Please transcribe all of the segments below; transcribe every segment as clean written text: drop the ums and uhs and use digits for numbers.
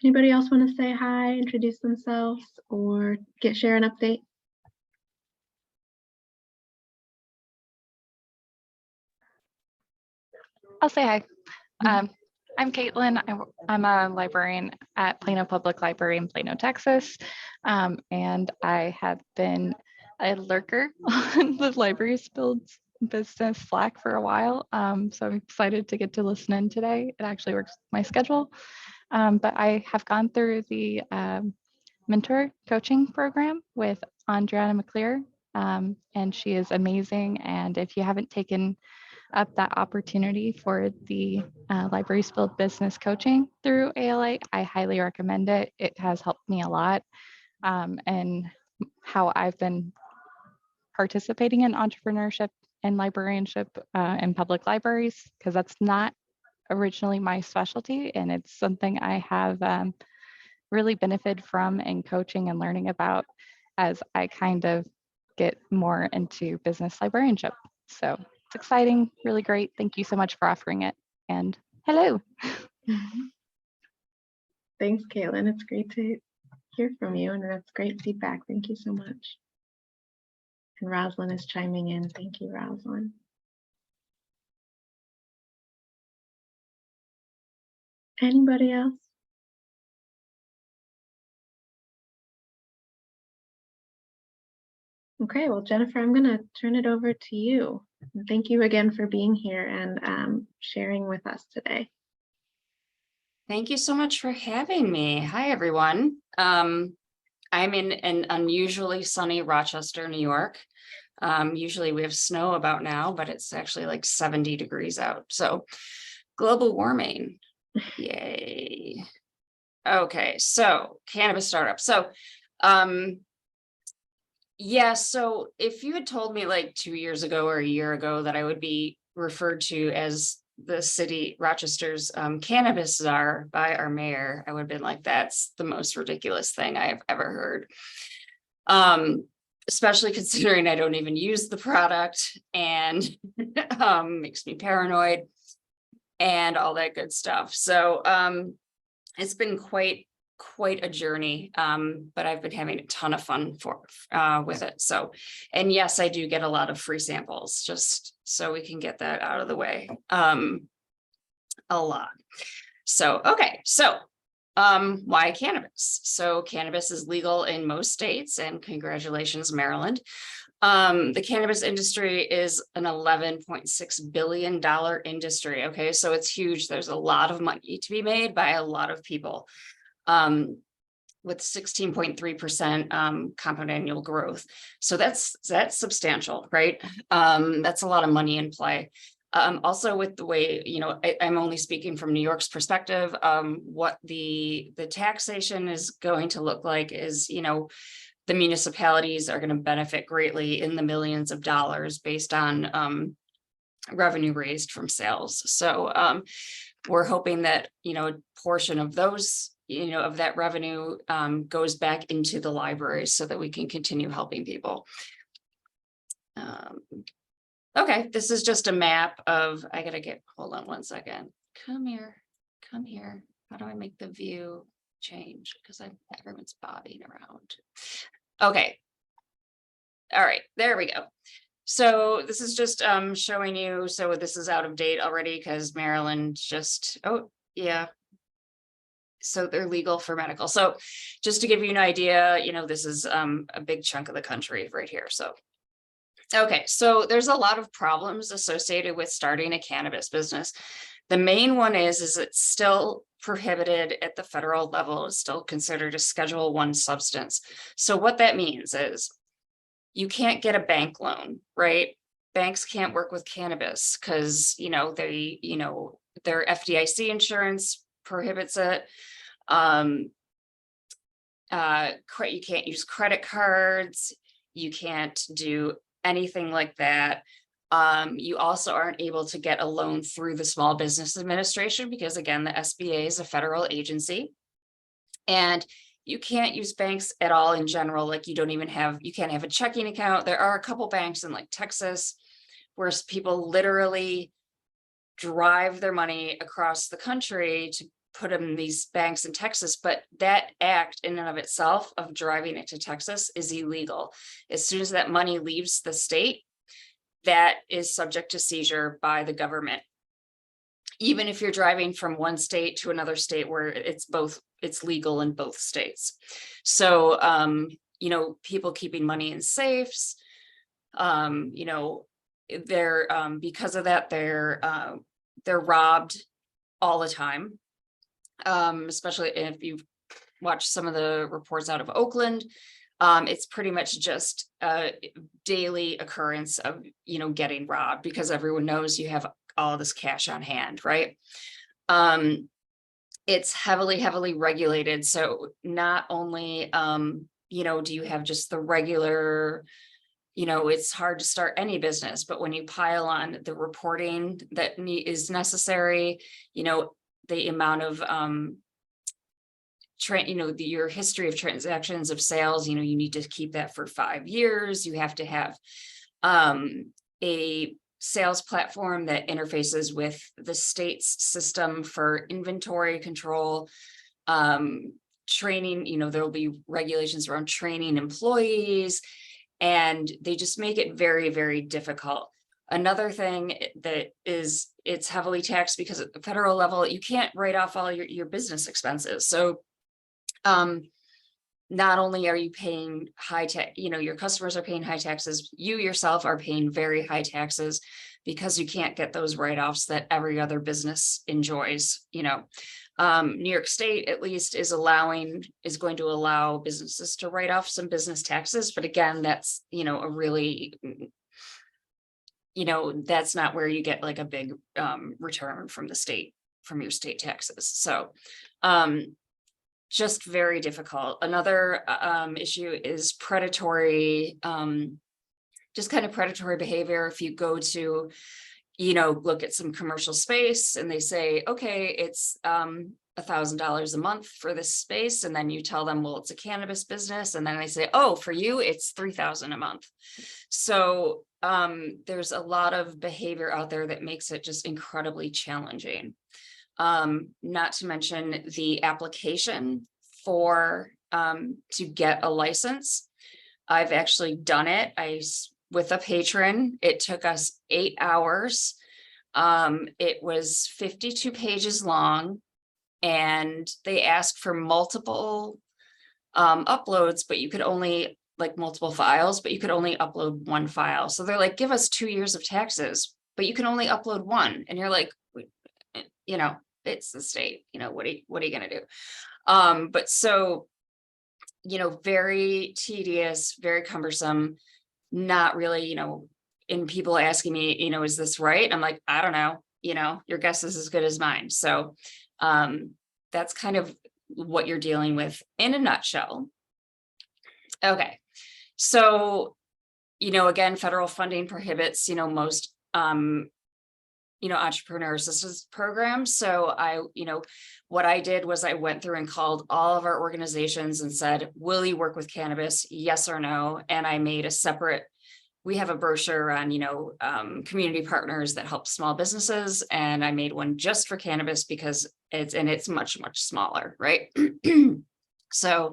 Anybody else want to say hi, introduce themselves, or share an update? I'll say hi. I'm Caitlin. I'm a librarian at Plano Public Library in Plano, Texas. And I have been a lurker on the Library Builds business Slack for a while. So I'm excited to get to listen in today. It actually works with my schedule. But I have gone through the mentor coaching program with Andriana McClear, and she is amazing. And if you haven't taken up that opportunity for the Libraries Build business coaching through ALA, I highly recommend it. It has helped me a lot, and how I've been participating in entrepreneurship and librarianship in public libraries, because that's not originally my specialty, and it's something I have really benefited from in coaching and learning about as I kind of get more into business librarianship. So it's exciting, really great. Thank you so much for offering it. And hello. Thanks, Caitlin. It's great to hear from you, and that's great feedback. Thank you so much. And Rosalind is chiming in. Thank you, Rosalind. Anybody else? Okay, well, Jennifer, I'm going to turn it over to you. And thank you again for being here and sharing with us today. Thank you so much for having me. Hi, everyone. I'm in an unusually sunny Rochester, New York. Usually we have snow about now, but it's actually like 70 degrees out. So global warming, yay. Okay, so cannabis startup. So yeah, so if you had told me like 2 years ago or a year ago that I would be referred to as the city Rochester's cannabis czar by our mayor, I would have been like, that's the most ridiculous thing I have ever heard. Especially considering I don't even use the product and makes me paranoid and all that good stuff. So it's been quite a journey, but I've been having a ton of fun with it. So, and yes, I do get a lot of free samples, just so we can get that out of the way. A lot. So, okay, so why cannabis? So cannabis is legal in most states, and congratulations, Maryland. The cannabis industry is an $11.6 billion industry. Okay, so it's huge. There's a lot of money to be made by a lot of people. With 16.3% compound annual growth. So that's substantial, right? That's a lot of money in play. Also with the way, you know, I'm only speaking from New York's perspective, what the taxation is going to look like is, you know, the municipalities are going to benefit greatly in the millions of dollars based on revenue raised from sales. So we're hoping that, you know, a portion of those, you know, of that revenue goes back into the libraries so that we can continue helping people. Okay, this is just a map of, I gotta get, hold on one second. Come here. How do I make the view change? Because everyone's bobbing around. Okay. All right, there we go. So this is just showing you, so this is out of date already because Maryland just, oh yeah. So they're legal for medical. So just to give you an idea, you know, this is a big chunk of the country right here. So, okay, so there's a lot of problems associated with starting a cannabis business. The main one is it's still prohibited at the federal level. It's still considered a Schedule I substance. So what that means is you can't get a bank loan, right? Banks can't work with cannabis because, you know, their FDIC insurance prohibits it. You can't use credit cards. You can't do anything like that. You also aren't able to get a loan through the Small Business Administration because, again, the SBA is a federal agency. And you can't use banks at all in general. Like you can't have a checking account. There are a couple banks in like Texas where people literally drive their money across the country to put them in these banks in Texas, but that act in and of itself of driving it to Texas is illegal. As soon as that money leaves the state, that is subject to seizure by the government. Even if you're driving from one state to another state where it's legal in both states. So, you know, people keeping money in safes, you know, they're, because of that, they're robbed all the time. Especially if you've watched some of the reports out of Oakland, it's pretty much just a daily occurrence of, you know, getting robbed because everyone knows you have all this cash on hand, right? It's heavily regulated. So not only, you know, do you have just the regular, you know, it's hard to start any business, but when you pile on the reporting that is necessary, you know, the amount of, you know, your history of transactions of sales, you know, you need to keep that for 5 years. You have to have a sales platform that interfaces with the state's system for inventory control, training, you know, there'll be regulations around training employees, and they just make it very difficult. Another thing that is, it's heavily taxed because at the federal level, you can't write off all your business expenses. So not only are you paying high tax, you know, your customers are paying high taxes, you yourself are paying very high taxes because you can't get those write-offs that every other business enjoys. You know, New York State at least is going to allow businesses to write off some business taxes. But again, that's, you know, a really, you know, that's not where you get like a big return from the state, from your state taxes. So just very difficult. Another issue is predatory, just kind of predatory behavior. If you go to, you know, look at some commercial space and they say, okay, it's $1,000 a month for this space. And then you tell them, well, it's a cannabis business. And then they say, oh, for you, it's $3,000 a month. So there's a lot of behavior out there that makes it just incredibly challenging. Not to mention the application for to get a license. I've actually done it. With a patron, it took us 8 hours. It was 52 pages long, and they asked for multiple uploads, but you could only, like, multiple files, but you could only upload one file. So they're like, give us 2 years of taxes, but you can only upload one. And you're like, you know, it's the state, you know, what are you going to do? But so, you know, very tedious, very cumbersome, not really, you know, and people asking me, you know, is this right? I'm like, I don't know, you know, your guess is as good as mine. So that's kind of what you're dealing with in a nutshell. Okay. So, you know, again, federal funding prohibits, you know, most, you know, entrepreneur assistance programs. So you know, what I did was I went through and called all of our organizations and said, will you work with cannabis? Yes or no? And I made a separate, we have a brochure on, you know, community partners that help small businesses. And I made one just for cannabis because it's much smaller, right? So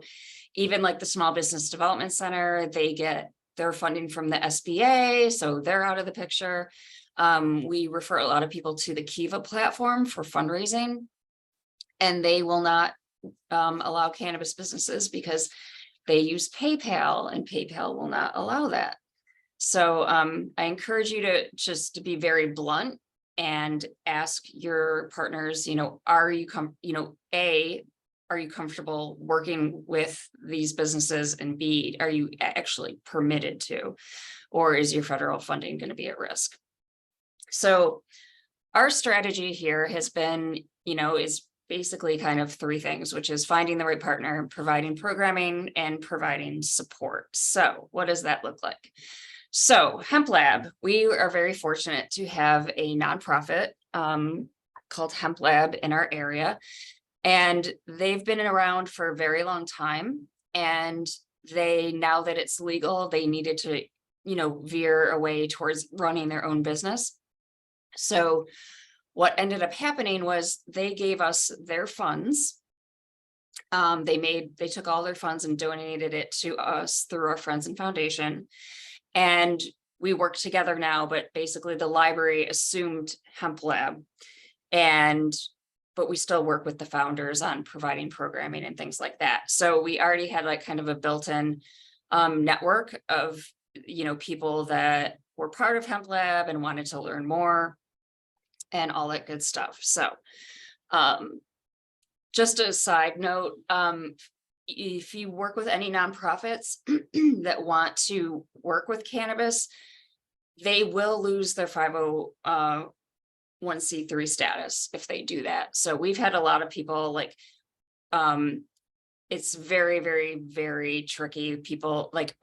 even like the Small Business Development Center, they get their funding from the SBA. So they're out of the picture. We refer a lot of people to the Kiva platform for fundraising, and they will not allow cannabis businesses because they use PayPal, and PayPal will not allow that. So I encourage you to just be very blunt and ask your partners, you know, are you comfortable working with these businesses, and B, are you actually permitted to, or is your federal funding going to be at risk? So our strategy here has been, you know, is basically kind of 3 things, which is finding the right partner, providing programming, and providing support. So what does that look like? So Hemp Lab, we are very fortunate to have a nonprofit called Hemp Lab in our area. And they've been around for a very long time. And now that it's legal, they needed to, you know, veer away towards running their own business. So what ended up happening was they gave us their funds. They took all their funds and donated it to us through our Friends and Foundation. And we work together now, but basically the library assumed Hemp Lab, but we still work with the founders on providing programming and things like that. So we already had like kind of a built-in network of, people that were part of Hemp Lab and wanted to learn more and all that good stuff. So just a side note, if you work with any nonprofits that want to work with cannabis, they will lose their 501c3 status if they do that. So we've had a lot of people like, it's very, very, very tricky. People like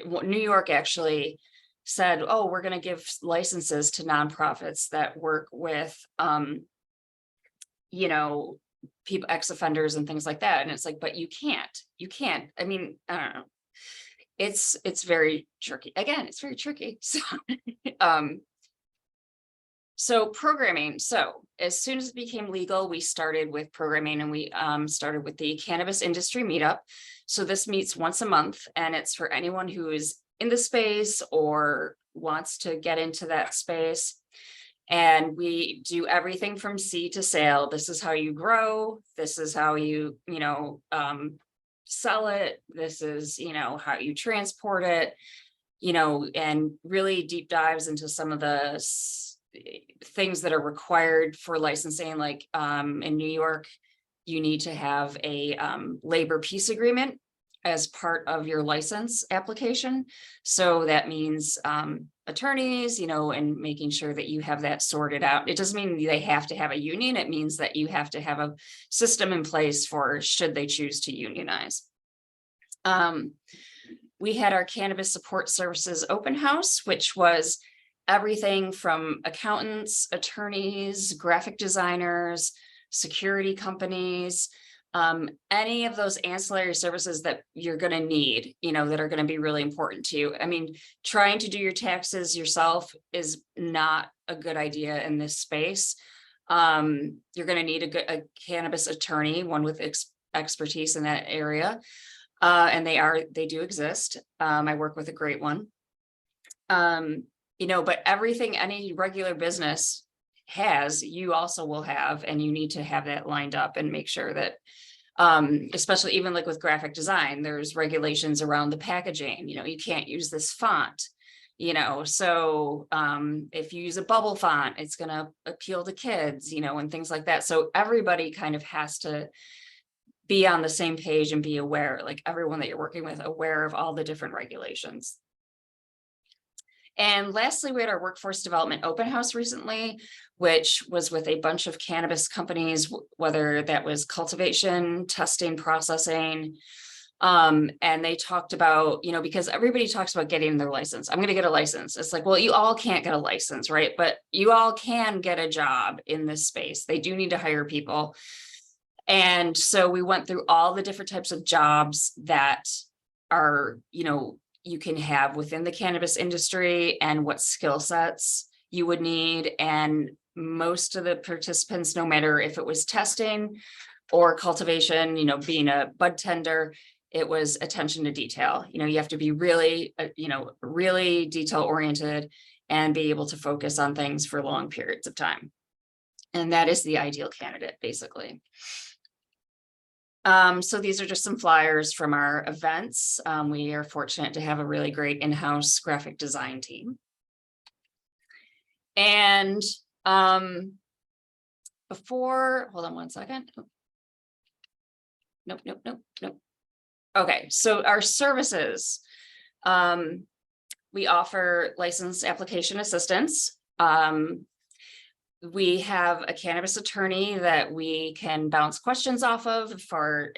New York actually said, oh, we're going to give licenses to nonprofits that work with, people, ex-offenders and things like that. And it's like, but you can't, I mean, I don't know. It's very tricky. Again, it's very tricky. So programming. So as soon as it became legal, we started with programming, and we started with the Cannabis Industry Meetup. So this meets once a month, and it's for anyone who is in the space or wants to get into that space. And we do everything from seed to sale. This is how you grow. This is how you, sell it. This is, how you transport it, and really deep dives into some of the things that are required for licensing. Like in New York, you need to have a labor peace agreement as part of your license application. So that means attorneys, and making sure that you have that sorted out. It doesn't mean they have to have a union. It means that you have to have a system in place for should they choose to unionize. We had our Cannabis Support Services open house, which was everything from accountants, attorneys, graphic designers, security companies, any of those ancillary services that you're going to need, that are going to be really important to you. I mean, trying to do your taxes yourself is not a good idea in this space. You're going to need a cannabis attorney, one with expertise in that area. And they do exist. I work with a great one. But everything any regular business has, you also will have, and you need to have that lined up and make sure that, especially even like with graphic design, there's regulations around the packaging. You can't use this font, so if you use a bubble font, it's going to appeal to kids, and things like that. So everybody kind of has to be on the same page and be aware, like everyone that you're working with, aware of all the different regulations. And lastly, we had our workforce development open house recently, which was with a bunch of cannabis companies, whether that was cultivation, testing, processing. And they talked about, because everybody talks about getting their license. I'm going to get a license. It's like, well, you all can't get a license, right? But you all can get a job in this space. They do need to hire people. And so we went through all the different types of jobs that are, you can have within the cannabis industry and what skill sets you would need. And most of the participants, no matter if it was testing or cultivation, being a bud tender, it was attention to detail. You have to be really, really detail oriented and be able to focus on things for long periods of time. And that is the ideal candidate, basically. So these are just some flyers from our events. We are fortunate to have a really great in-house graphic design team. And hold on one second. Nope. Okay, so our services. We offer licensed application assistance. We have a cannabis attorney that we can bounce questions off of for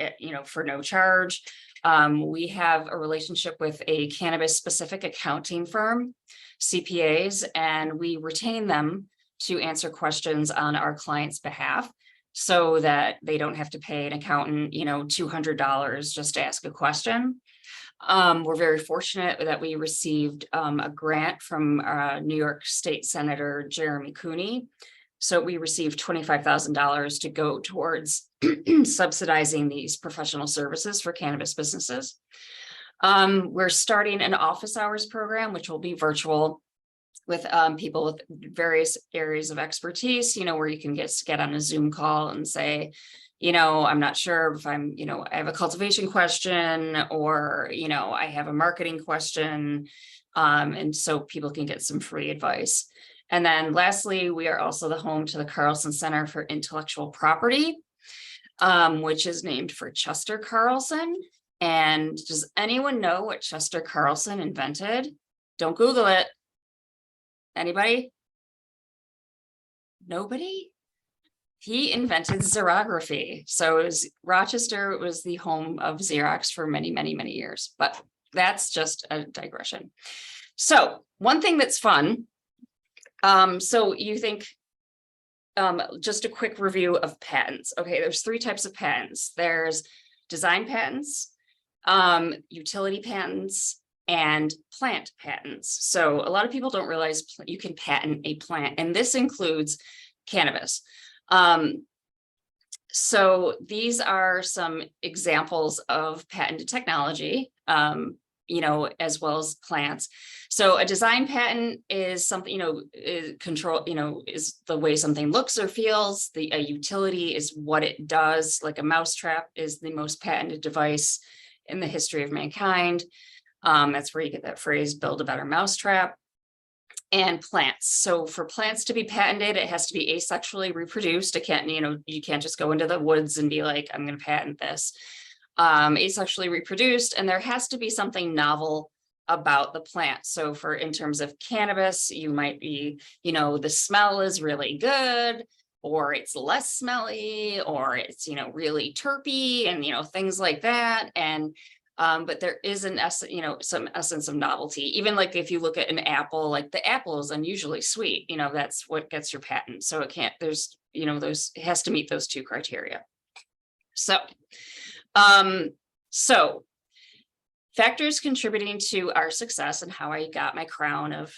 no charge. We have a relationship with a cannabis specific accounting firm, CPAs, and we retain them to answer questions on our client's behalf so that they don't have to pay an accountant, $200 just to ask a question. We're very fortunate that we received a grant from New York State Senator Jeremy Cooney. So we received $25,000 to go towards subsidizing these professional services for cannabis businesses. We're starting an office hours program, which will be virtual, with people with various areas of expertise, where you can get on a Zoom call and say, I'm not sure if I have a cultivation question, or, I have a marketing question. And so people can get some free advice. And then lastly, we are also the home to the Carlson Center for Intellectual Property, which is named for Chester Carlson. And does anyone know what Chester Carlson invented? Don't Google it. Anybody? Nobody? He invented xerography. So Rochester was the home of Xerox for many, many, many years, but that's just a digression. So one thing that's fun, so you think, just a quick review of patents. Okay, there's 3 types of patents. There's design patents, utility patents, and plant patents. So a lot of people don't realize you can patent a plant, and this includes cannabis. So these are some examples of patented technology, as well as plants. So a design patent is something, is the way something looks or feels. A utility is what it does. Like a mousetrap is the most patented device in the history of mankind. That's where you get that phrase, build a better mousetrap. And plants. So for plants to be patented, it has to be asexually reproduced. It can't, you can't just go into the woods and be like, I'm going to patent this. Asexually reproduced, and there has to be something novel about the plant. So in terms of cannabis, you might be, the smell is really good, or it's less smelly, or it's, really terpy, and, things like that. And but there is some essence of novelty. Even like if you look at an apple, like the apple is unusually sweet, that's what gets your patent. So it has to meet those 2 criteria. So, factors contributing to our success and how I got my crown of,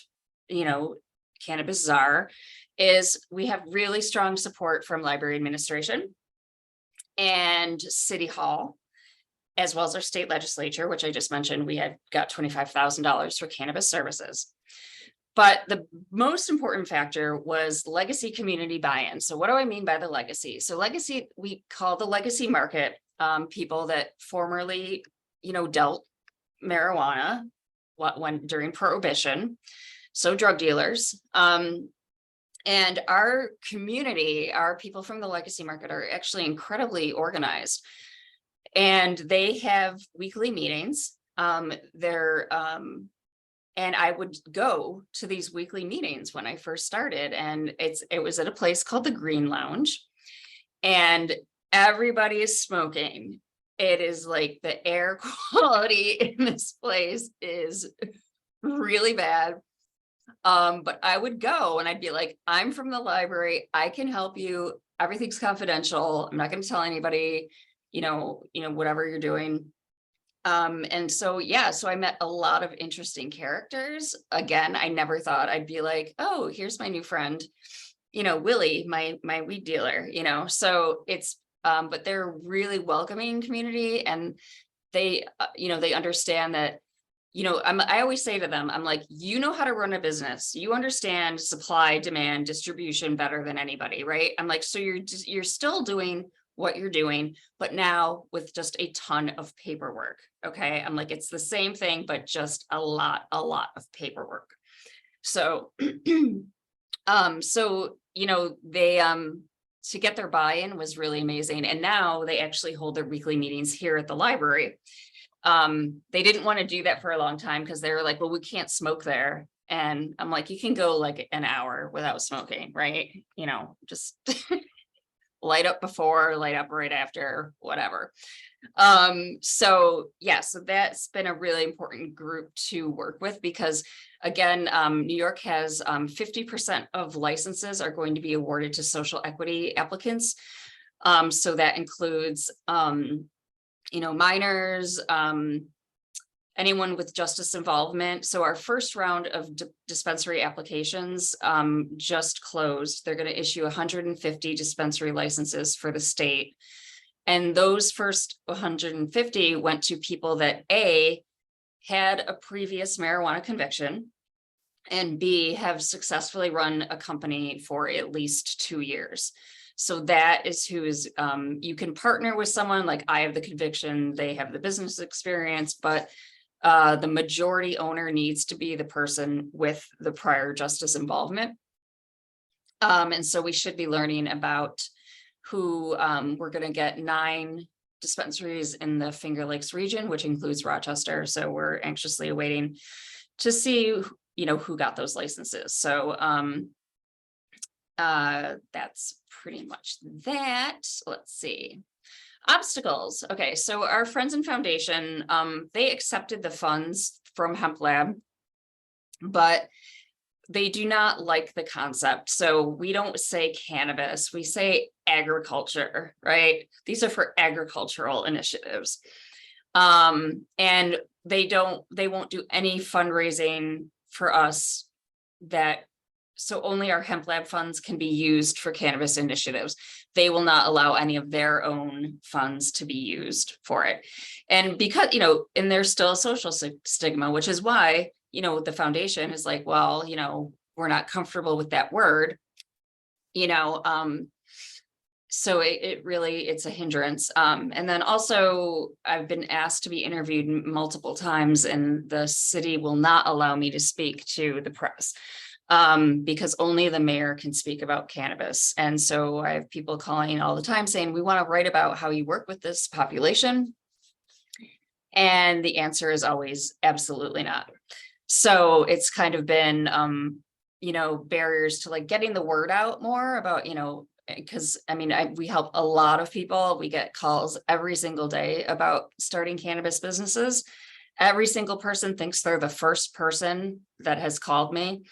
cannabis czar is we have really strong support from library administration and City Hall, as well as our state legislature, which I just mentioned. We had got $25,000 for cannabis services. But the most important factor was legacy community buy-in. So what do I mean by the legacy? So legacy, we call the legacy market people that formerly, dealt marijuana during Prohibition, so drug dealers. And our community, our people from the legacy market are actually incredibly organized. And they have weekly meetings. And I would go to these weekly meetings when I first started, and it was at a place called the Green Lounge, and everybody is smoking. It is like the air quality in this place is really bad. But I would go and I'd be like, I'm from the library. I can help you. Everything's confidential. I'm not going to tell anybody, whatever you're doing. And so, so I met a lot of interesting characters. Again, I never thought I'd be like, oh, here's my new friend, Willie, my weed dealer, so it's, but they're a really welcoming community, and they, they understand that, I always say to them, I'm like, how to run a business. You understand supply, demand, distribution better than anybody, right? I'm like, so you're still doing what you're doing, but now with just a ton of paperwork. Okay. I'm like, it's the same thing, but just a lot of paperwork. So, they, to get their buy-in was really amazing. And now they actually hold their weekly meetings here at the library. They didn't want to do that for a long time because they were like, well, we can't smoke there. And I'm like, you can go like an hour without smoking, right? Just light up before, light up right after, whatever. So that's been a really important group to work with, because again, New York has 50% of licenses are going to be awarded to social equity applicants. So that includes, minors, anyone with justice involvement. So our first round of dispensary applications just closed. They're going to issue 150 dispensary licenses for the state. And those first 150 went to people that A, had a previous marijuana conviction, and B, have successfully run a company for at least 2 years. So that is who is, you can partner with someone like I have the conviction, they have the business experience, but the majority owner needs to be the person with the prior justice involvement. And so we should be learning about who we're going to get 9 dispensaries in the Finger Lakes region, which includes Rochester. So we're anxiously awaiting to see, you know, who got those licenses. So that's pretty much that. Let's see. Obstacles. Okay, so our friends and foundation, they accepted the funds from Hemp Lab, but they do not like the concept. So we don't say cannabis, we say agriculture, right? These are for agricultural initiatives. And they won't do any fundraising for us so only our Hemp Lab funds can be used for cannabis initiatives. They will not allow any of their own funds to be used for it. And because, you know, and there's still a social stigma, which is why, you know, the foundation is like, well, you know, we're not comfortable with that word, you know, so it's a hindrance. And then also I've been asked to be interviewed multiple times, and the city will not allow me to speak to the press because only the mayor can speak about cannabis. And so I have people calling all the time saying, we want to write about how you work with this population. And the answer is always absolutely not. So it's kind of been, you know, barriers to like getting the word out more about, you know, because I mean, we help a lot of people. We get calls every single day about starting cannabis businesses. Every single person thinks they're the first person that has called me.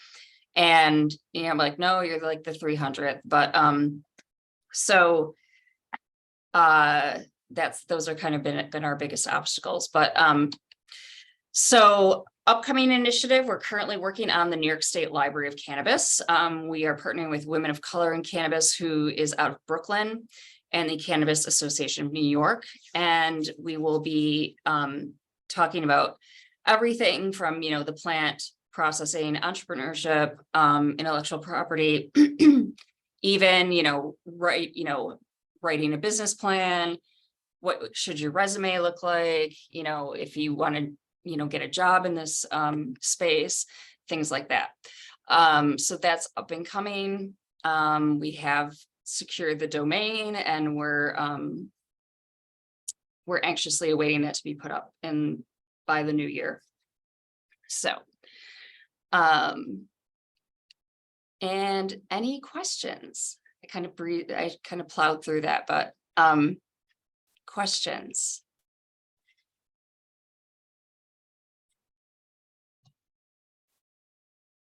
And, you know, I'm like, no, you're like the 300th. But so those are kind of been our biggest obstacles. But so upcoming initiative, we're currently working on the New York State Library of Cannabis. We are partnering with Women of Color in Cannabis, who is out of Brooklyn, and the Cannabis Association of New York. And we will be talking about everything from, you know, the plant processing, entrepreneurship, intellectual property, even, you know, writing a business plan. What should your resume look like? You know, if you want to, you know, get a job in this space, things like that. So that's up and coming. We have secured the domain, and we're anxiously awaiting that to be put up by the new year. So, and any questions? I kind of plowed through that, but questions?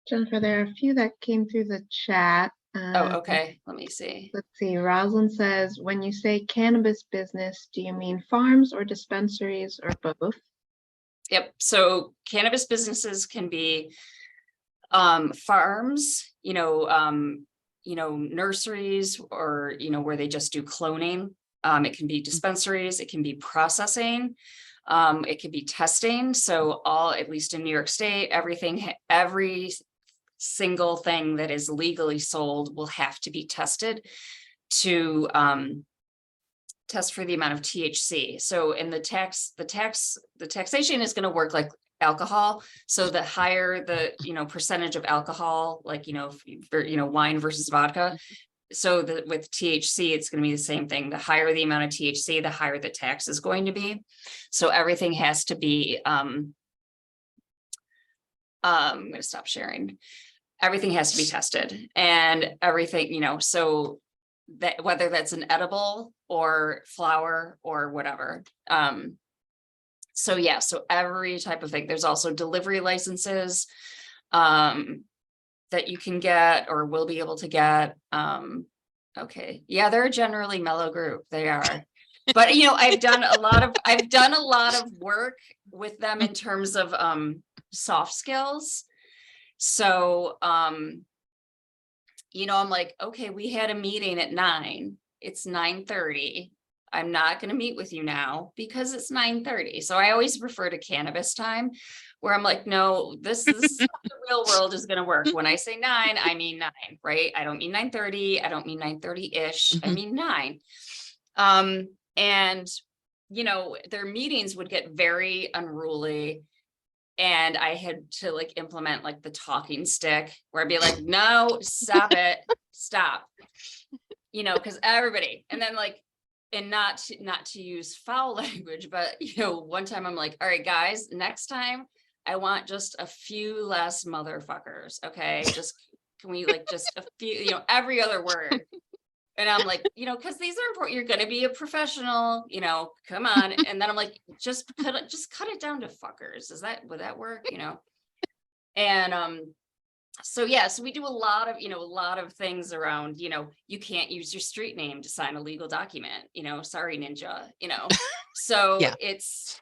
Jennifer, there are a few that came through the chat. Oh, okay. Let me see. Let's see. Rosalind says, when you say cannabis business, do you mean farms or dispensaries or both? Yep. So cannabis businesses can be farms, you know, nurseries, or, you know, where they just do cloning. It can be dispensaries, it can be processing, it can be testing. So at least in New York State, every single thing that is legally sold will have to be tested to test for the amount of THC. So in the taxation is going to work like alcohol. So the higher the, you know, percentage of alcohol, like, you know, wine versus vodka. So with THC, it's going to be the same thing. The higher the amount of THC, the higher the tax is going to be. So everything has to be, I'm going to stop sharing. Everything has to be tested, and everything, you know, so that whether that's an edible or flower or whatever. So yeah, so every type of thing. There's also delivery licenses that you can get or will be able to get. Okay, yeah, they're a generally mellow group. They are. But I've done a lot of work with them in terms of soft skills. So I'm like, okay, we had a meeting at 9. It's 9:30. I'm not going to meet with you now because it's 9:30. So I always refer to cannabis time, where I'm like, no, this is how the real world is going to work. When I say 9, I mean 9, right? I don't mean 9:30. I don't mean 9:30-ish. I mean 9. And their meetings would get very unruly. And I had to like implement like the talking stick, where I'd be like, no, stop it, stop, because everybody, and then like, and not to use foul language, but one time I'm like, all right, guys, next time I want just a few less motherfuckers. Okay. Just, can we like just a few, every other word. And I'm like, because these are important. You're going to be a professional, come on. And then I'm like, just cut it down to fuckers. Would that work? And so we do a lot of things around, you can't use your street name to sign a legal document, sorry, ninja, so Yeah. it's,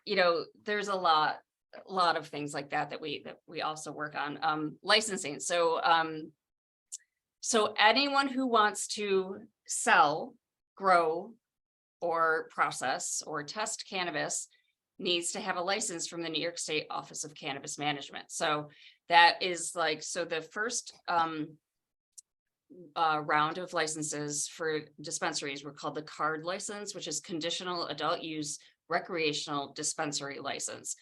there's a lot of things like that we also work on. Licensing. So anyone who wants to sell, grow, or process or test cannabis needs to have a license from the New York State Office of Cannabis Management. So that is like, so the first round of licenses for dispensaries were called the CARD license, which is Conditional Adult Use Recreational Dispensary License.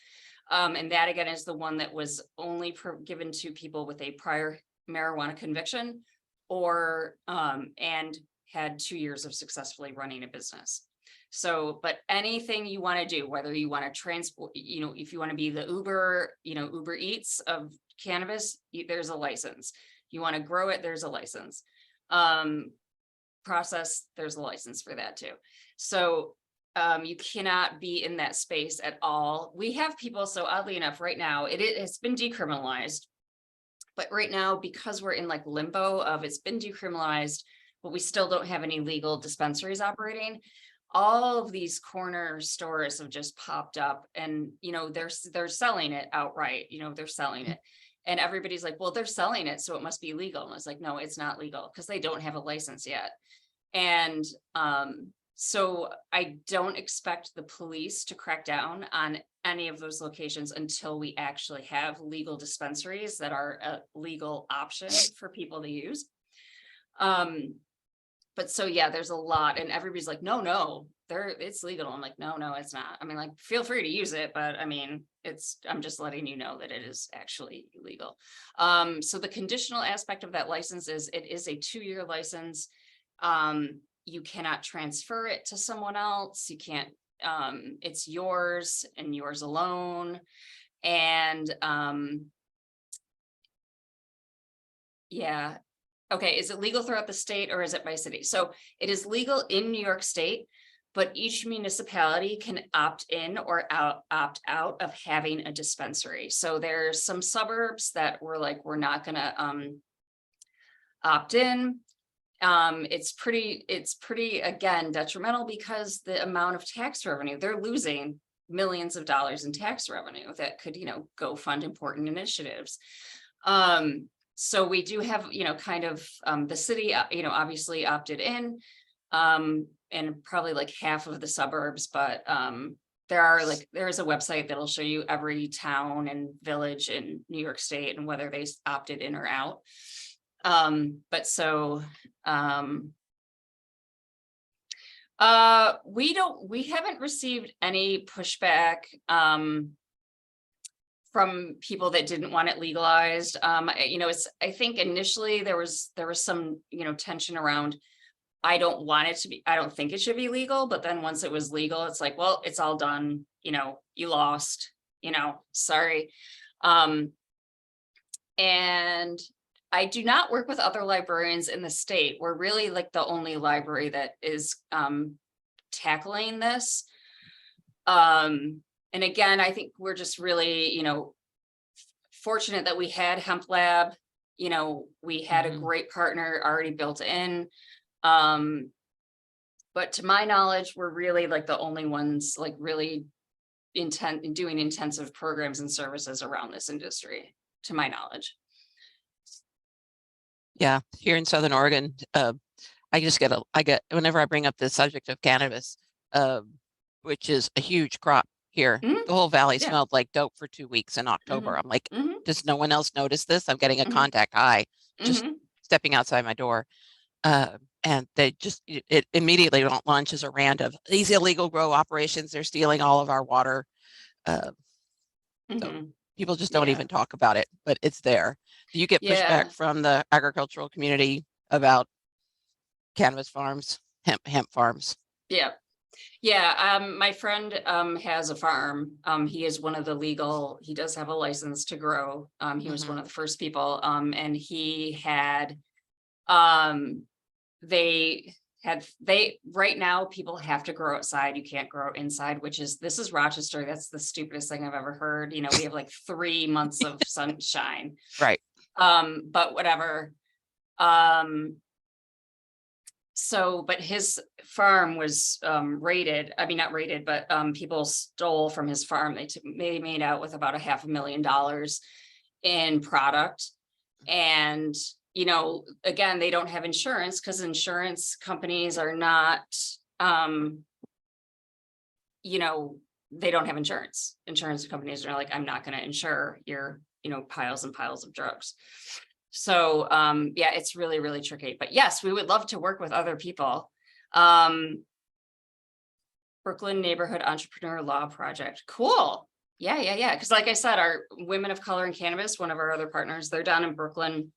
And that again is the one that was only given to people with a prior marijuana conviction or and had 2 years of successfully running a business. So, but anything you want to do, whether you want to transport, if you want to be the Uber, Uber Eats of cannabis, there's a license. You want to grow it, there's a license. Process, there's a license for that too. So you cannot be in that space at all. We have people, so oddly enough, right now, it's been decriminalized. But right now, because we're in like limbo of it's been decriminalized, but we still don't have any legal dispensaries operating, all of these corner stores have just popped up and, they're selling it outright, they're selling it. And everybody's like, well, they're selling it, so it must be legal. And I was like, no, it's not legal because they don't have a license yet. And so I don't expect the police to crack down on any of those locations until we actually have legal dispensaries that are a legal option for people to use. But so, yeah, there's a lot, and everybody's like, no, it's legal. I'm like, no, it's not. I mean, like, feel free to use it, but I mean, I'm just letting you know that it is actually illegal. So the conditional aspect of that license is it is a 2-year license. You cannot transfer it to someone else. You can't, it's yours and yours alone. And yeah. Okay, is it legal throughout the state or is it by city? So it is legal in New York State, but each municipality can opt in or opt out of having a dispensary. So there's some suburbs that we're not gonna opt in. It's pretty again detrimental because the amount of tax revenue, they're losing millions of dollars in tax revenue that could go fund important initiatives. So we do have, kind of the city, obviously opted in, and probably like half of the suburbs, but there is a website that'll show you every town and village in New York State and whether they opted in or out. But so we haven't received any pushback from people that didn't want it legalized. I think initially there was some, tension around, I don't think it should be legal, but then once it was legal, it's like, well, it's all done, you lost, sorry. And I do not work with other librarians in the state. We're really like the only library that is tackling this. And again, I think we're just really, fortunate that we had Hemp Lab. We had a great partner already built in. But to my knowledge, we're really like the only ones like really doing intensive programs and services around this industry, to my knowledge. Yeah, here in Southern Oregon, I get whenever I bring up the subject of cannabis, which is a huge crop here. Mhm. The whole valley Yeah. smelled like dope for 2 weeks in October. I'm like, Mhm. does no one else notice this? I'm getting a Mhm. contact high just Mhm. stepping outside my door. And they just it immediately launches a rant of these illegal grow operations. They're stealing all of our water. So Mhm. people just don't Yeah. even talk about it, but it's there. Do you get Yeah. pushback from the agricultural community about cannabis farms, hemp farms? Yeah. Yeah. My friend has a farm. He is one of the he does have a license to grow. He was one of the first people. And he had they right now people have to grow outside. You can't grow inside, this is Rochester. That's the stupidest thing I've ever heard. You know, we have like 3 months of sunshine. Right. But whatever. So, but his farm was raided. I mean, not raided, but people stole from his farm. They made out with about $500,000 in product. And, you know, again, they don't have insurance because insurance companies are not, you know, they don't have insurance. Insurance companies are like, I'm not going to insure your, you know, piles and piles of drugs. So, yeah, it's really, really tricky, but yes, we would love to work with other people. Brooklyn Neighborhood Entrepreneur Law Project. Cool. Yeah. Cause like I said, our Women of Color in Cannabis, one of our other partners, they're down in Brooklyn.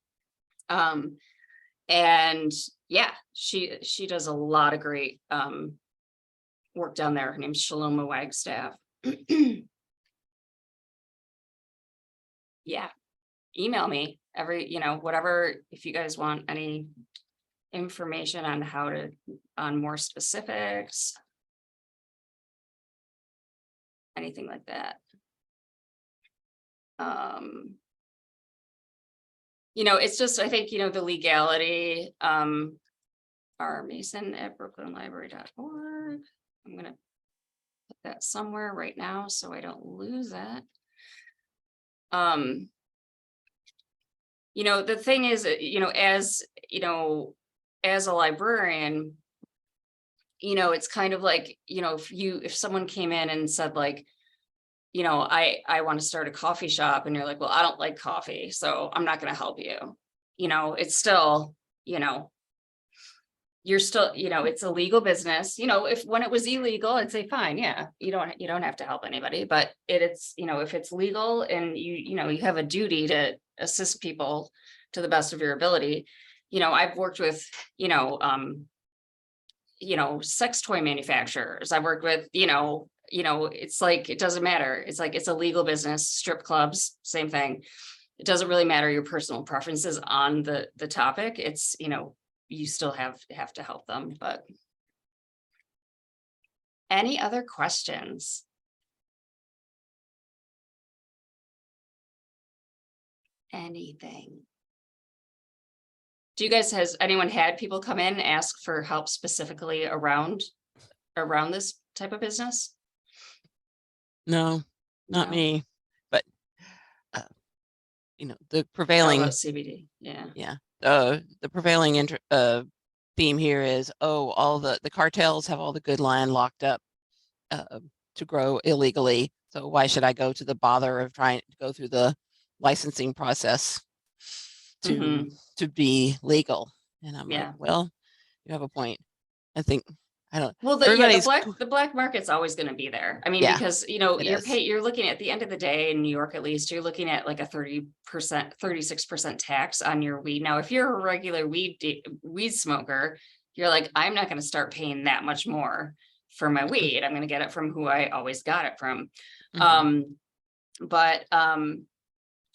And yeah, she does a lot of great, work down there. Her name's Shaloma Wagstaff. Yeah. Email me whatever, if you guys want any information on more specifics, anything like that. It's just, I think, the legality, R. Mason at brooklynlibrary.org. I'm going to put that somewhere right now so I don't lose it. The thing is, as a librarian, it's kind of like, if someone came in and said like, I want to start a coffee shop, and you're like, well, I don't like coffee, so I'm not going to help you. It's still, you're still, it's a legal business. When it was illegal, I'd say, fine. Yeah. You don't have to help anybody, but it's, if it's legal and you have a duty to assist people to the best of your ability. I've worked with, sex toy manufacturers. I've worked with, it's like, it doesn't matter. It's like, it's a legal business. Strip clubs, same thing. It doesn't really matter your personal preferences on the topic. It's, you still have to help them. But any other questions? Anything? Has anyone had people come in and ask for help specifically around this type of business? No, not No. me, but the How prevailing about CBD? Yeah. the prevailing theme here is, all the cartels have all the good land locked up to grow illegally, so why should I go to the bother of trying to go through the licensing process to be legal? And I'm like, well, you have a point. I think Well, the black market's always going to be there. I mean, Yeah, because you're looking at the end of the day in New York, at least, you're looking at like a 36% tax on your weed. Now, if you're a regular weed smoker, you're like, I'm not going to start paying that much more for my weed. I'm going to get it from who I always got it from. But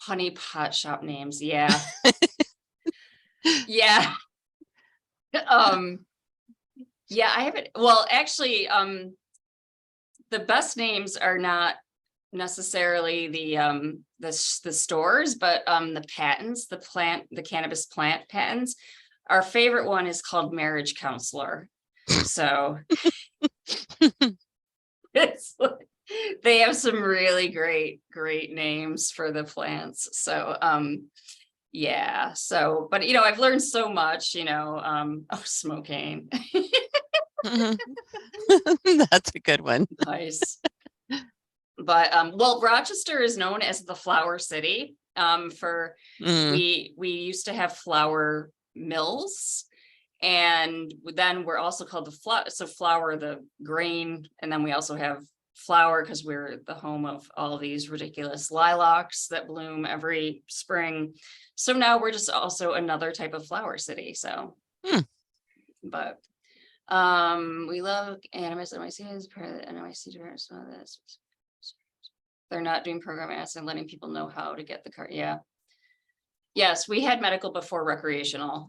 honey pot shop names, yeah. Yeah. Yeah, I haven't. Well, actually, the best names are not necessarily the stores, but the patents, the cannabis plant patents. Our favorite one is called Marriage Counselor. So it's like, they have some really great names for the plants. So yeah, so but I've learned so much, oh, smoking. That's a good one. Nice. But well, Rochester is known as the flower city. For we used to have flour mills, and then we're also called flour, the grain, and then we also have flower because we're the home of all these ridiculous lilacs that bloom every spring. So now we're just also another type of flower city. So but we love Cannabis. NYC is part of the NYC diverse. They're not doing program ads and letting people know how to get the card. Yeah. Yes, we had medical before recreational.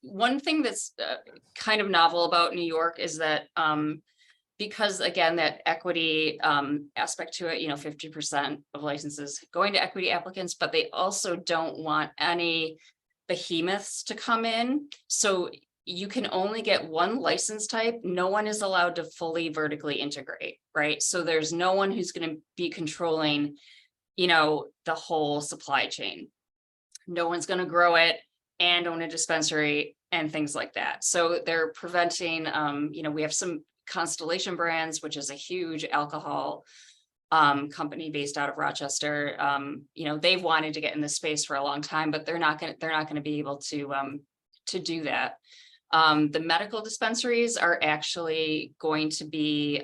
One thing that's kind of novel about New York is that because again, that equity aspect to it, 50% of licenses going to equity applicants, but they also don't want any behemoths to come in. So you can only get one license type. No one is allowed to fully vertically integrate, right? So there's no one who's going to be controlling, the whole supply chain. No one's going to grow it and own a dispensary and things like that. So they're preventing, we have some Constellation Brands, which is a huge alcohol company based out of Rochester. They've wanted to get in this space for a long time, but they're not going to be able to do that. The medical dispensaries are actually going to be,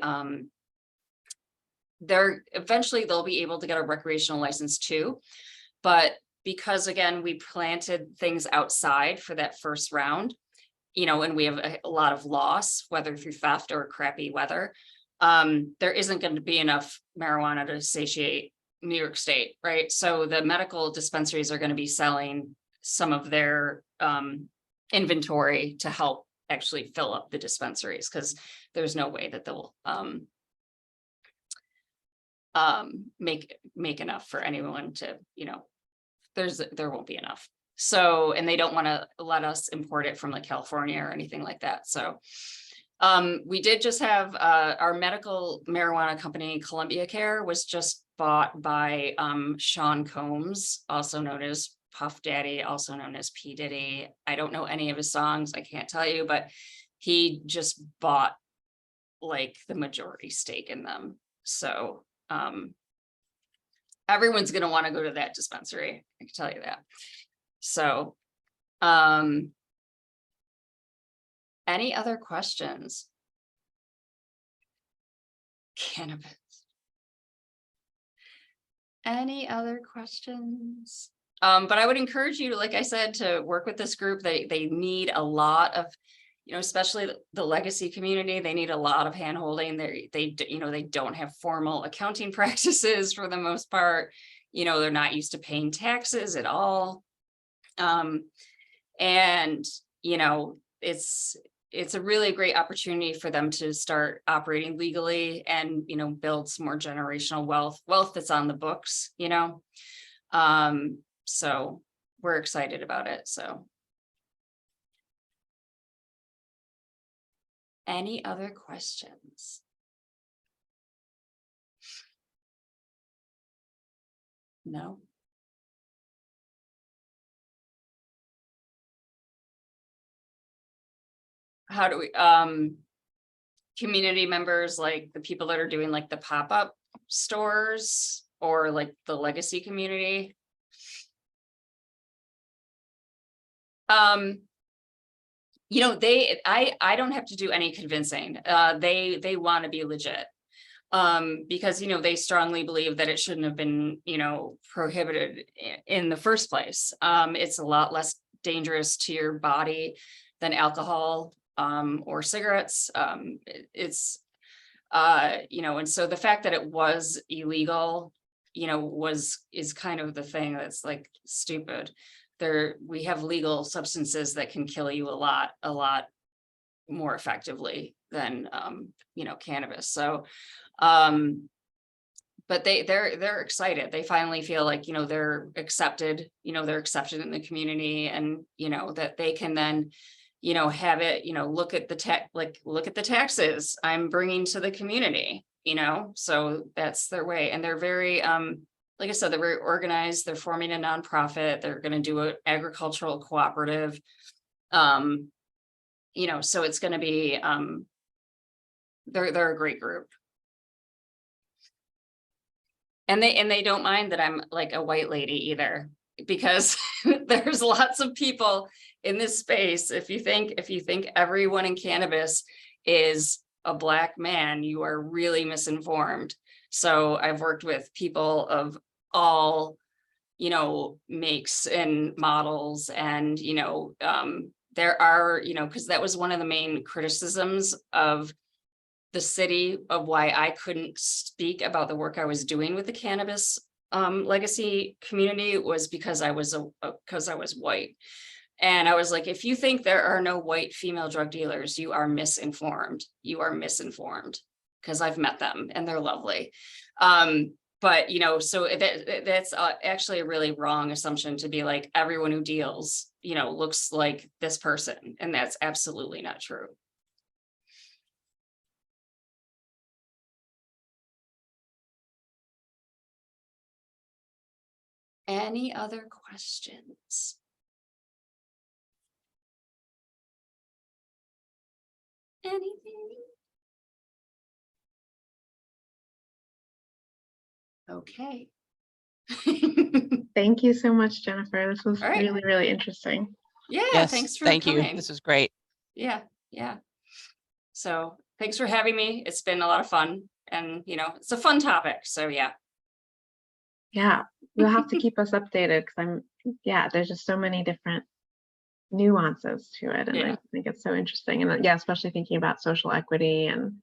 they'll be able to get a recreational license too. But because again, we planted things outside for that first round, and we have a lot of loss, whether through theft or crappy weather, there isn't going to be enough marijuana to satiate New York State, right? So the medical dispensaries are going to be selling some of their inventory to help actually fill up the dispensaries, because there's no way that they'll make enough for anyone to, there won't be enough. So, and they don't want to let us import it from like California or anything like that. So we did just have our medical marijuana company, Columbia Care, was just bought by Sean Combs, also known as Puff Daddy, also known as P. Diddy. I don't know any of his songs, I can't tell you, but he just bought like the majority stake in them. So everyone's going to want to go to that dispensary, I can tell you that. So any other questions? Cannabis. Any other questions? But I would encourage you to, like I said, to work with this group. They need a lot of, especially the legacy community, they need a lot of hand-holding. They don't have formal accounting practices for the most part. They're not used to paying taxes at all. And it's a really great opportunity for them to start operating legally and build some more generational wealth that's on the books. So we're excited about it. So any other questions? No. How do we, community members, like the people that are doing like the pop-up stores or like the legacy community? I don't have to do any convincing. They want to be legit. Because, they strongly believe that it shouldn't have been, prohibited in the first place. It's a lot less dangerous to your body than alcohol or cigarettes. And so the fact that it was illegal, is kind of the thing that's like stupid. We have legal substances that can kill you a lot more effectively than, cannabis. So, but they're excited. They finally feel like, they're accepted, they're accepted in the community, and, that they can then, you know, have it, you know, look at the taxes I'm bringing to the community, you know, so that's their way. And they're very, like I said, they're very organized. They're forming a nonprofit. They're going to do an agricultural cooperative. You know, so it's going to be, they're a great group. And they don't mind that I'm like a white lady either, because there's lots of people in this space. If you think everyone in cannabis is a Black man, you are really misinformed. So I've worked with people of all, you know, makes and models, and, you know, there are, you know, because that was one of the main criticisms of the city, of why I couldn't speak about the work I was doing with the cannabis legacy community, was because I was white. And I was like, if you think there are no white female drug dealers, you are misinformed. You are misinformed, because I've met them and they're lovely. But, you know, so that's actually a really wrong assumption, to be like, everyone who deals, you know, looks like this person. And that's absolutely not true. Any other questions? Anything? Okay. Thank you so much, Jennifer. This was All right. really, really interesting. Yeah, Yes, thanks for thank coming. you. This was great. Yeah. So thanks for having me. It's been a lot of fun, and, you know, it's a fun topic. So yeah. Yeah, you'll have to keep us updated, because there's just so many different nuances to it. And Yeah. I think it's so interesting. And yeah, especially thinking about social equity and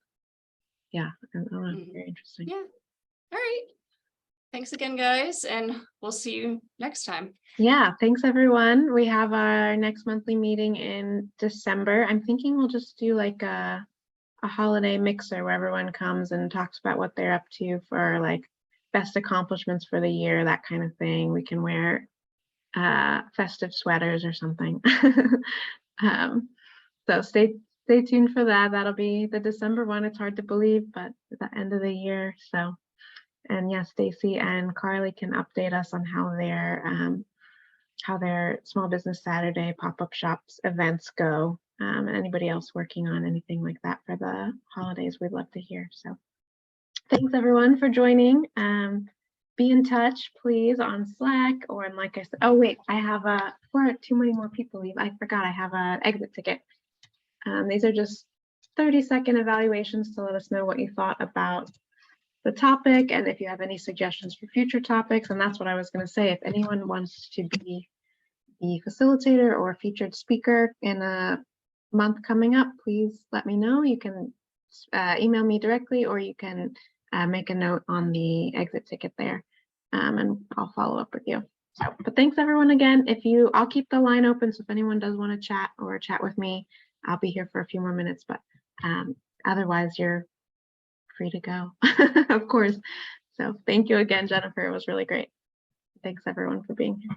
very interesting. Yeah. All right. Thanks again, guys, and we'll see you next time. Yeah, thanks everyone. We have our next monthly meeting in December. I'm thinking we'll just do like a holiday mixer where everyone comes and talks about what they're up to for like best accomplishments for the year, that kind of thing. We can wear festive sweaters or something. So stay tuned for that. That'll be the December one. It's hard to believe, but at the end of the year. So, and yeah, Stacy and Carly can update us on how their Small Business Saturday pop-up shops events go. And anybody else working on anything like that for the holidays, we'd love to hear. So thanks everyone for joining. Be in touch, please, on Slack, or like I said, oh wait, I have before too many more people leave, I forgot I have an exit ticket. These are just 30-second evaluations to let us know what you thought about the topic, and if you have any suggestions for future topics. And that's what I was going to say. If anyone wants to be the facilitator or featured speaker in a month coming up, please let me know. You can email me directly, or you can make a note on the exit ticket there, and I'll follow up with you. So, but thanks everyone again. I'll keep the line open, so if anyone does want to chat with me, I'll be here for a few more minutes, but otherwise you're free to go, of course. So thank you again, Jennifer. It was really great. Thanks everyone for being here.